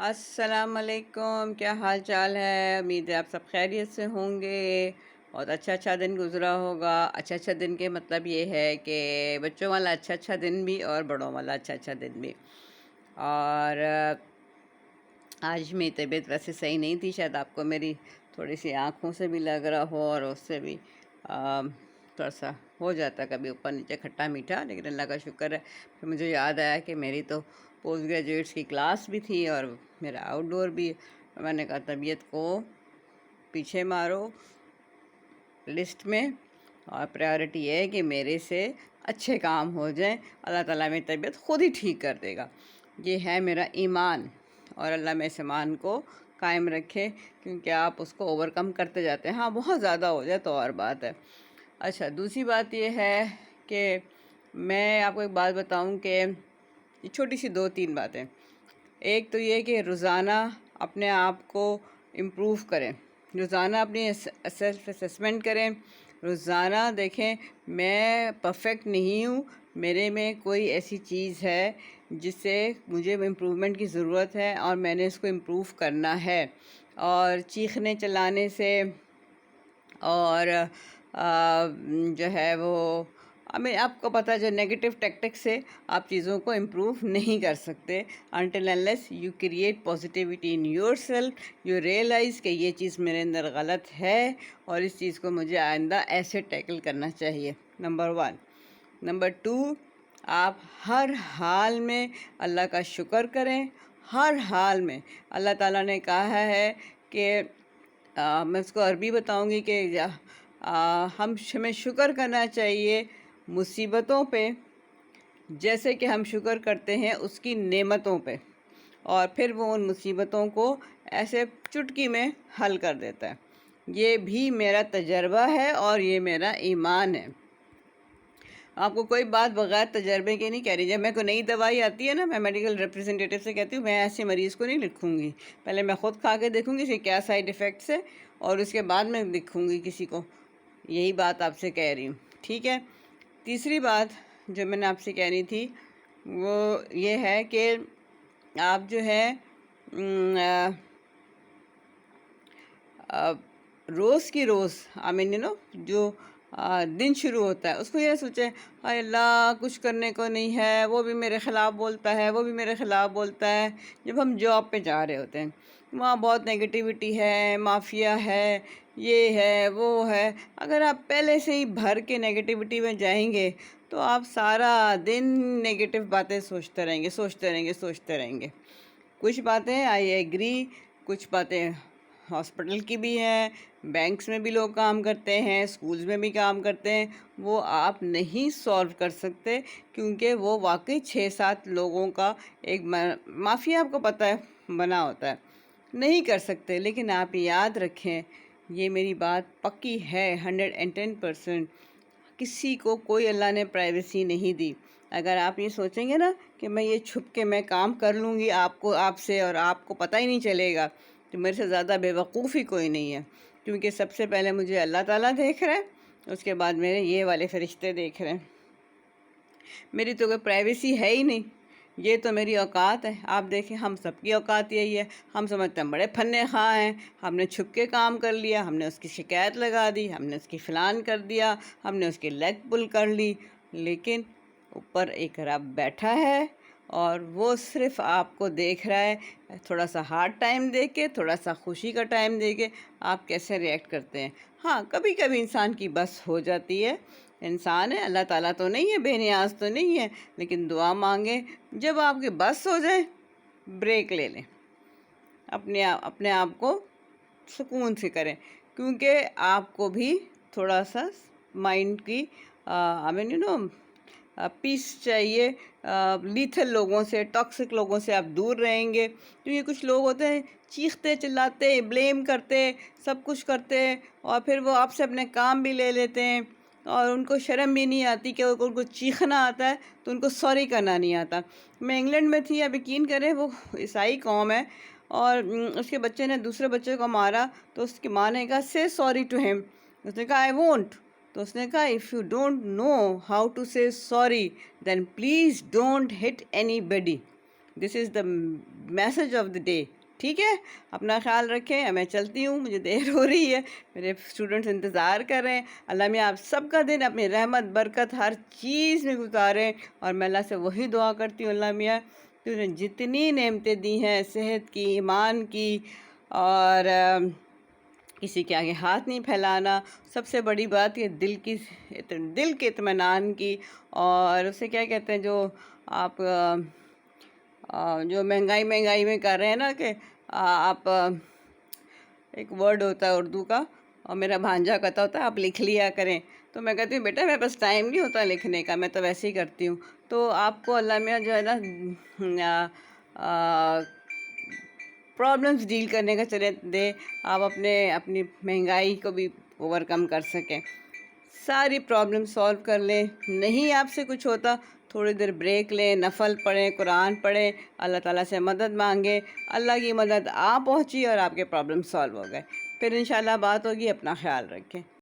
السلام علیکم، کیا حال چال ہے؟ امید ہے آپ سب خیریت سے ہوں گے۔ بہت اچھا دن گزرا ہوگا۔ اچھا دن کے مطلب یہ ہے کہ بچوں والا اچھا دن بھی اور بڑوں والا اچھا دن بھی۔ اور آج میری طبیعت ویسے صحیح نہیں تھی، شاید آپ کو میری تھوڑی سی آنکھوں سے بھی لگ رہا ہو اور اس سے بھی تھوڑا سا ہو جاتا ہے کبھی اوپر نیچے کھٹا میٹھا، لیکن اللہ کا شکر ہے۔ پھر مجھے یاد آیا کہ میری تو پوسٹ گریجویٹس کی کلاس بھی تھی اور میرا آؤٹ ڈور بھی۔ میں نے کہا طبیعت کو پیچھے مارو لسٹ میں، اور پریورٹی یہ ہے کہ میرے سے اچھے کام ہو جائیں، اللہ تعالیٰ میری طبیعت خود ہی ٹھیک کر دے گا۔ یہ ہے میرا ایمان، اور اللہ میں اس ایمان کو قائم رکھے، کیونکہ آپ اس کو اوور کم کرتے جاتے ہیں۔ ہاں بہت زیادہ ہو جائے تو اور بات ہے۔ اچھا، دوسری بات یہ ہے کہ میں آپ کو ایک بات بتاؤں کہ یہ چھوٹی سی 2-3 باتیں۔ ایک تو یہ کہ روزانہ اپنے آپ کو امپروو کریں، روزانہ اپنی سیلف اسیسمنٹ کریں، روزانہ دیکھیں میں پرفیکٹ نہیں ہوں، میرے میں کوئی ایسی چیز ہے جس سے مجھے امپروومنٹ کی ضرورت ہے اور میں نے اس کو امپروو کرنا ہے۔ اور چیخنے چلانے سے اور جو ہے وہ آپ کو پتہ ہے جو نیگیٹو ٹیکٹک سے آپ چیزوں کو امپروو نہیں کر سکتے۔ until unless you create positivity in yourself, you realize کہ یہ چیز میرے اندر غلط ہے اور اس چیز کو مجھے آئندہ ایسے ٹیکل کرنا چاہیے۔ نمبر 1۔ نمبر 2، آپ ہر حال میں اللہ کا شکر کریں، ہر حال میں۔ اللہ تعالیٰ نے کہا ہے کہ میں اس کو عربی بتاؤں گی کہ ہمیں شکر کرنا چاہیے مصیبتوں پہ جیسے کہ ہم شکر کرتے ہیں اس کی نعمتوں پہ، اور پھر وہ ان مصیبتوں کو ایسے چٹکی میں حل کر دیتا ہے۔ یہ بھی میرا تجربہ ہے اور یہ میرا ایمان ہے۔ آپ کو کوئی بات بغیر تجربے کے نہیں کہہ رہی۔ جب میں کوئی نئی دوائی آتی ہے نا، میں میڈیکل ریپرزینٹیٹیو سے کہتی ہوں میں ایسے مریض کو نہیں لکھوں گی، پہلے میں خود کھا کے دیکھوں گی اس کے کیا سائیڈ ایفیکٹس ہے، اور اس کے بعد میں لکھوں گی کسی کو۔ یہی بات آپ سے کہہ رہی ہوں، ٹھیک ہے؟ تیسری بات جو میں نے آپ سے کہنی تھی وہ یہ ہے کہ آپ جو ہے روز کی روز جو دن شروع ہوتا ہے اس کو یہ سوچیں ہائے اللہ کچھ کرنے کو نہیں ہے، وہ بھی میرے خلاف بولتا ہے، وہ بھی میرے خلاف بولتا ہے۔ جب ہم جاب پہ جا رہے ہوتے ہیں وہاں بہت نگیٹیوٹی ہے، مافیا ہے، یہ ہے وہ ہے۔ اگر آپ پہلے سے ہی بھر کے نگیٹیوٹی میں جائیں گے تو آپ سارا دن نگیٹو باتیں سوچتے رہیں گے۔ کچھ باتیں آئی ایگری، کچھ باتیں ہاسپٹل کی بھی ہیں، بینکس میں بھی لوگ کام کرتے ہیں، اسکولز میں بھی کام کرتے ہیں، وہ آپ نہیں سولو کر سکتے کیونکہ وہ واقعی 6-7 لوگوں کا ایک مافیا آپ کو پتہ ہے بنا ہوتا ہے، نہیں کر سکتے۔ لیکن آپ یاد رکھیں، یہ میری بات پکی ہے 110%، کسی کو کوئی اللہ نے پرائیویسی نہیں دی۔ اگر آپ یہ سوچیں گے نا کہ میں یہ چھپ کے میں کام کر لوں گی آپ سے اور آپ کو پتہ ہی نہیں چلے گا، تو میرے سے زیادہ بے وقوف ہی کوئی نہیں ہے، کیونکہ سب سے پہلے مجھے اللہ تعالیٰ دیکھ رہے ہیں، اس کے بعد میرے یہ والے فرشتے دیکھ رہے ہیں۔ میری تو کوئی پرائیویسی ہے ہی نہیں، یہ تو میری اوقات ہے۔ آپ دیکھیں ہم سب کی اوقات یہی ہے، ہم سمجھتے ہیں بڑے پھنے خواہ ہیں، ہم نے چھپ کے کام کر لیا، ہم نے اس کی شکایت لگا دی، ہم نے اس کی فلان کر دیا، ہم نے اس کی لیگ پل کر لی، لیکن اوپر ایک رب بیٹھا ہے اور وہ صرف آپ کو دیکھ رہا ہے۔ تھوڑا سا ہارڈ ٹائم دے کے، تھوڑا سا خوشی کا ٹائم دے کے آپ کیسے ریئیکٹ کرتے ہیں۔ ہاں کبھی کبھی انسان کی بس ہو جاتی ہے، انسان ہے، اللہ تعالیٰ تو نہیں ہے، بے نیاز تو نہیں ہے، لیکن دعا مانگیں جب آپ کی بس ہو جائے بریک لے لیں، اپنے آپ کو سکون سے کریں، کیونکہ آپ کو بھی تھوڑا سا مائنڈ کی پیس چاہیے۔ لیتھل لوگوں سے، ٹاکسک لوگوں سے آپ دور رہیں گے، کیونکہ کچھ لوگ ہوتے ہیں چیختے چلاتے، بلیم کرتے، سب کچھ کرتے، اور پھر وہ آپ سے اپنے کام بھی لے لیتے ہیں، اور ان کو شرم بھی نہیں آتی کہ ان کو چیخنا آتا ہے تو ان کو سوری کرنا نہیں آتا۔ میں انگلینڈ میں تھی، آپ یقین کریں وہ عیسائی قوم ہے، اور اس کے بچے نے دوسرے بچے کو مارا تو اس کی ماں نے کہا say sorry to him، اس نے کہا I won't، تو اس نے کہا if you don't know how to say sorry then please don't hit anybody۔ This is the message of the day. ٹھیک ہے، اپنا خیال رکھیں. میں چلتی ہوں، مجھے دیر ہو رہی ہے، میرے اسٹوڈنٹس انتظار کر رہے ہیں. اللہ میاں آپ سب کا دن اپنی رحمت برکت ہر چیز میں گزاریں. اور میں اللہ سے وہی دعا کرتی ہوں، اللہ میاں تو نے جتنی نعمتیں دی ہیں، صحت کی، ایمان کی، اور کسی کے آگے ہاتھ نہیں پھیلانا، سب سے بڑی بات یہ دل کے اطمینان کی. اور اسے کیا کہتے ہیں جو آپ جو مہنگائی میں کر رہے ہیں نا کہ آپ ایک ورڈ ہوتا ہے اردو کا، اور میرا بھانجا کہتا ہوتا ہے آپ لکھ لیا کریں. تو میں کہتی ہوں بیٹا میرے پاس ٹائم نہیں ہوتا لکھنے کا، میں تو ویسے ہی کرتی ہوں. تو آپ کو اللہ میاں جو ہے نا پرابلمس ڈیل کرنے کا چلے دے، آپ اپنی مہنگائی کو بھی اوور کم کر سکیں، ساری پرابلم سولو کر لیں. نہیں آپ سے کچھ ہوتا، تھوڑی دیر بریک لیں، نفل پڑھیں، قرآن پڑھیں، اللہ تعالیٰ سے مدد مانگیں. اللہ کی مدد آپ پہنچی اور آپ کے پرابلم سولو ہو گئے. پھر انشاءاللہ بات ہوگی. اپنا خیال رکھیں.